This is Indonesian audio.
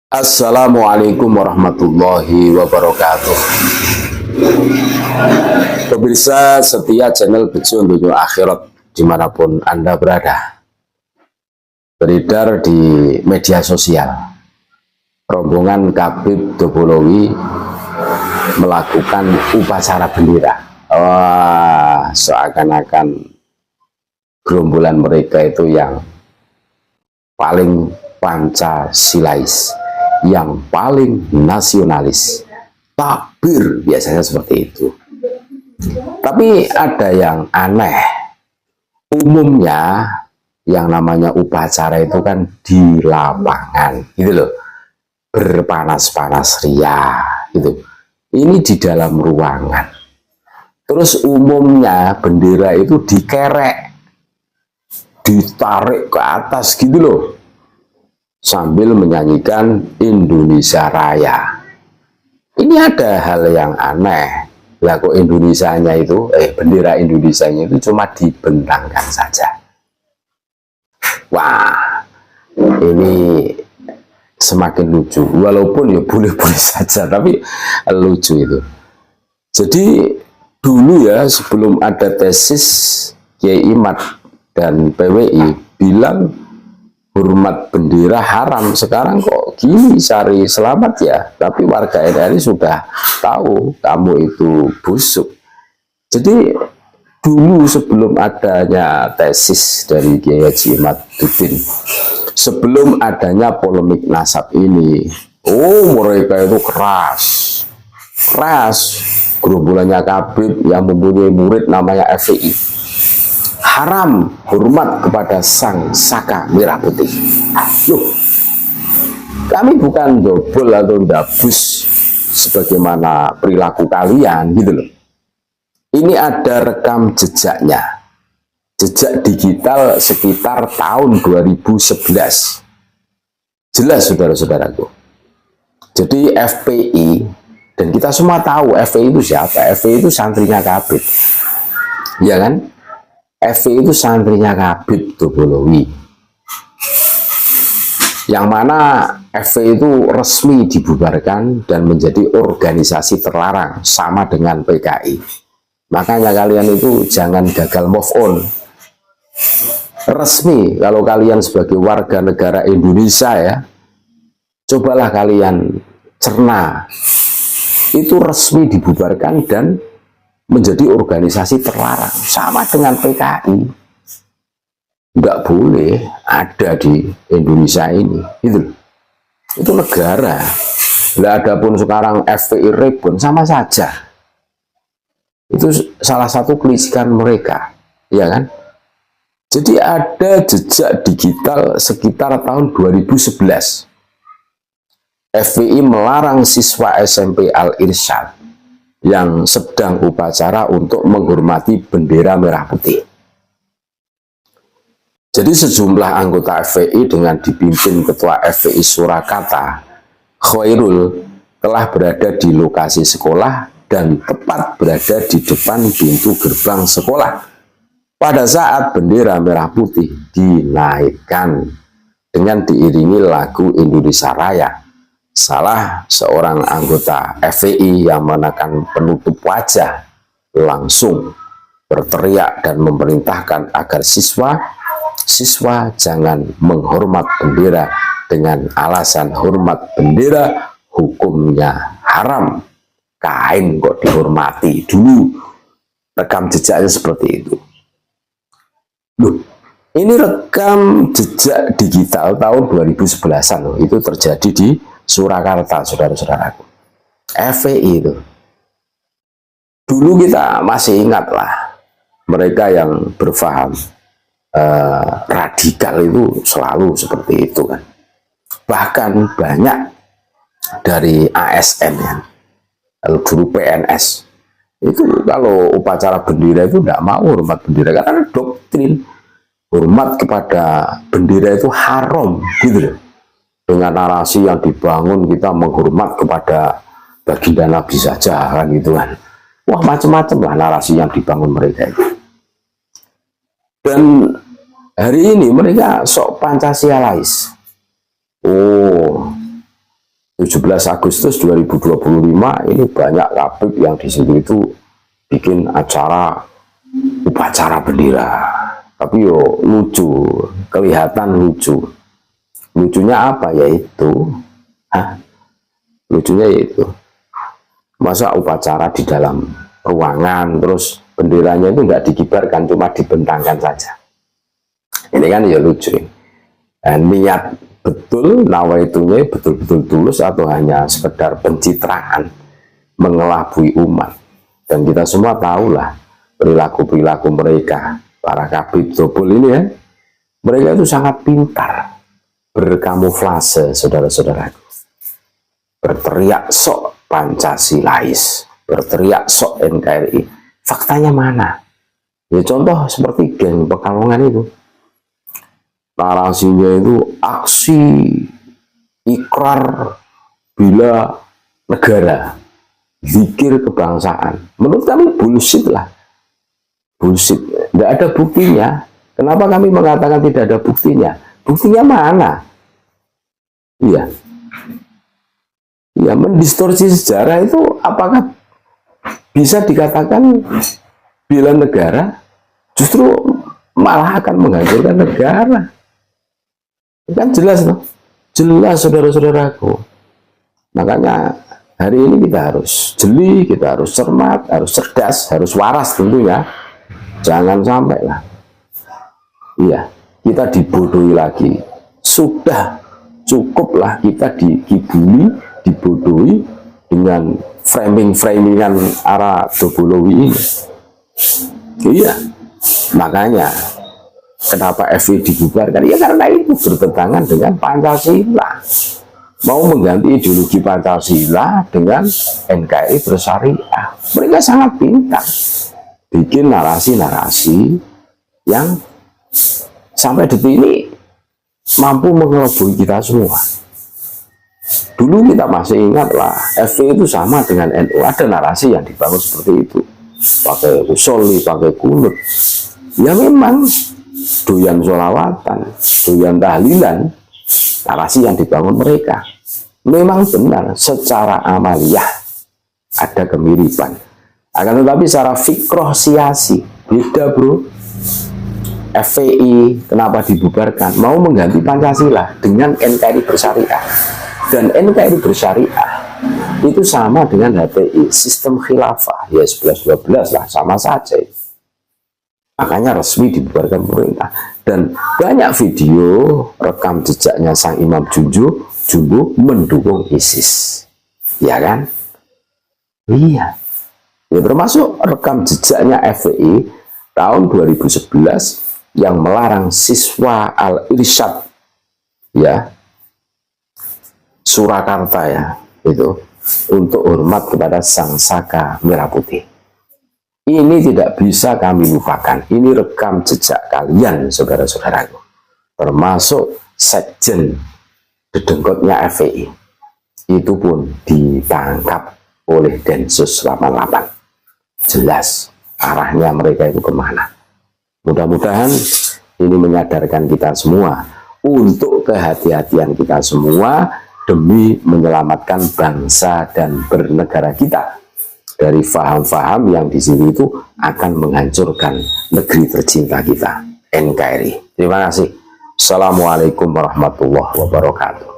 Assalamualaikum warahmatullahi wabarakatuh. Pemirsa setia channel Bejo Dunia Akhirat dimanapun Anda berada, beredar di media sosial rombongan Khabib Dobolowi melakukan upacara bendera. Wah, seakan-akan gerombolan mereka itu yang paling Pancasilais, yang paling nasionalis, takbir, biasanya seperti itu. Tapi ada yang aneh. Umumnya yang namanya upacara itu kan di lapangan gitu loh, berpanas-panas ria gitu. Ini di dalam ruangan. Terus umumnya bendera itu dikerek, ditarik ke atas gitu loh, sambil menyanyikan Indonesia Raya. Ini ada hal yang aneh. Lah kok Indonesianya itu, bendera Indonesianya itu cuma dibentangkan saja. Wah, ini semakin lucu. Walaupun ya boleh-boleh saja, tapi lucu itu. Jadi dulu ya, sebelum ada tesis Kiai Imad dan PWI bilang hormat bendera haram, sekarang kok gini cari selamat ya. Tapi warga NRI sudah tahu kamu itu busuk. Jadi dulu sebelum adanya tesis dari Kiai Haji Imaduddin, sebelum adanya polemik nasab ini, mereka itu keras gerombolannya Khabib yang mempunyai murid namanya FPI. Haram hormat kepada sang saka merah putih. Loh, kami bukan dobel atau dabus sebagaimana perilaku kalian gitu loh. Ini ada rekam jejaknya, jejak digital sekitar tahun 2011. Jelas saudara-saudaraku. Jadi FPI, dan kita semua tahu FPI itu siapa. FPI itu santrinya Khabib, ya kan? FPI itu santrinya Khabib Dobolowi, yang mana FPI itu resmi dibubarkan dan menjadi organisasi terlarang sama dengan PKI. Makanya kalian itu jangan gagal move on. Resmi, kalau kalian sebagai warga negara Indonesia ya, cobalah kalian cerna. Itu resmi dibubarkan dan menjadi organisasi terlarang sama dengan PKI. Nggak boleh ada di Indonesia ini itu negara. Nggak ada pun sekarang FPI Rebon, sama saja. Itu salah satu kelicikan mereka, ya kan? Jadi ada jejak digital sekitar tahun 2011. FPI melarang siswa SMP Al-Irsyad yang sedang upacara untuk menghormati bendera merah putih. Jadi sejumlah anggota FPI dengan dipimpin Ketua FPI Surakarta, Khairul, telah berada di lokasi sekolah dan tepat berada di depan pintu gerbang sekolah pada saat bendera merah putih dinaikkan dengan diiringi lagu Indonesia Raya. Salah seorang anggota FPI yang menekan penutup wajah langsung berteriak dan memerintahkan agar siswa jangan menghormat bendera dengan alasan hormat bendera hukumnya haram. Kain kok dihormati. Dulu rekam jejaknya seperti itu. Loh, ini rekam jejak digital tahun 2011-an loh. Itu terjadi di Surakarta, saudara-saudaraku. FPI itu. Dulu kita masih ingat lah, mereka yang berfaham radikal itu selalu seperti itu kan. Bahkan banyak dari ASN ya, guru PNS itu kalau upacara bendera itu tidak mau hormat bendera karena doktrin hormat kepada bendera itu haram gitu loh. Dengan narasi yang dibangun kita menghormat kepada baginda Nabi saja kan gitu kan. Wah, macam-macam lah narasi yang dibangun mereka itu. Dan hari ini mereka sok Pancasilais. 17 Agustus 2025 ini banyak Habib yang di sini itu bikin acara upacara bendera, tapi yo lucu, kelihatan lucu. Lucunya apa? Yaitu lucunya yaitu masa upacara di dalam ruangan terus benderanya itu nggak dikibarkan, cuma dibentangkan saja. Ini kan ya lucu. Niat betul, nawaitunya betul-betul tulus atau hanya sekedar pencitraan mengelabui umat. Dan kita semua tahulah perilaku-perilaku mereka, para kabid dobel ini ya, mereka itu sangat pintar berkamuflase, saudara-saudaraku. Berteriak sok Pancasilais, berteriak sok NKRI. Faktanya mana? Ya contoh seperti geng Pekalongan itu. Narasinya itu aksi ikrar bela negara, zikir kebangsaan. Menurut kami bullshit lah. Bullshit. Tidak ada buktinya. Kenapa kami mengatakan tidak ada buktinya? Buktinya mana? Iya. Ya, mendistorsi sejarah itu apakah bisa dikatakan bela negara? Justru malah akan menghancurkan negara. Kan jelas loh. Jelas, saudara-saudaraku. Makanya hari ini kita harus jeli, kita harus cermat, harus cerdas, harus waras tentunya. Jangan sampai lah. Iya, kita dibodohi lagi. Sudah cukuplah kita dikibuli, dibodohi dengan framing-framingan arah Dobolowi ini. Iya, makanya kenapa FI dibubarkan? Ya karena itu bertentangan dengan Pancasila. Mau mengganti ideologi Pancasila dengan NKRI bersyariah. Mereka sangat pintar bikin narasi-narasi yang sampai detik ini mampu mengelabui kita semua. Dulu kita masih ingat lah, FI itu sama dengan NU, ada narasi yang dibangun seperti itu, pakai usoli, pakai kunut. Ya memang doyan sholawatan, doyan tahlilan, narasi yang dibangun mereka memang benar secara amaliyah ada kemiripan. Akan tetapi secara fikroh siasi beda, bro. FPI kenapa dibubarkan? Mau mengganti Pancasila dengan NKRI bersyariah. Dan NKRI bersyariah itu sama dengan HTI, sistem khilafah, ya 11-12 lah, sama saja. Makanya resmi dibubarkan pemerintah. Dan banyak video rekam jejaknya sang Imam Jumbo mendukung ISIS. Ya kan? Iya. Ya, termasuk rekam jejaknya FPI tahun 2011 yang melarang siswa Al-Irsyad, ya, Surakarta ya, itu untuk hormat kepada Sang Saka Merah Putih. Ini tidak bisa kami lupakan. Ini rekam jejak kalian, saudara-saudaraku. Termasuk sekjen dedengkotnya FPI. Itu pun ditangkap oleh Densus 88. Jelas arahnya mereka itu kemana. Mudah-mudahan ini menyadarkan kita semua untuk kehati-hatian kita semua demi menyelamatkan bangsa dan bernegara kita dari faham-faham yang di sini itu akan menghancurkan negeri tercinta kita, NKRI. Terima kasih. Assalamualaikum warahmatullahi wabarakatuh.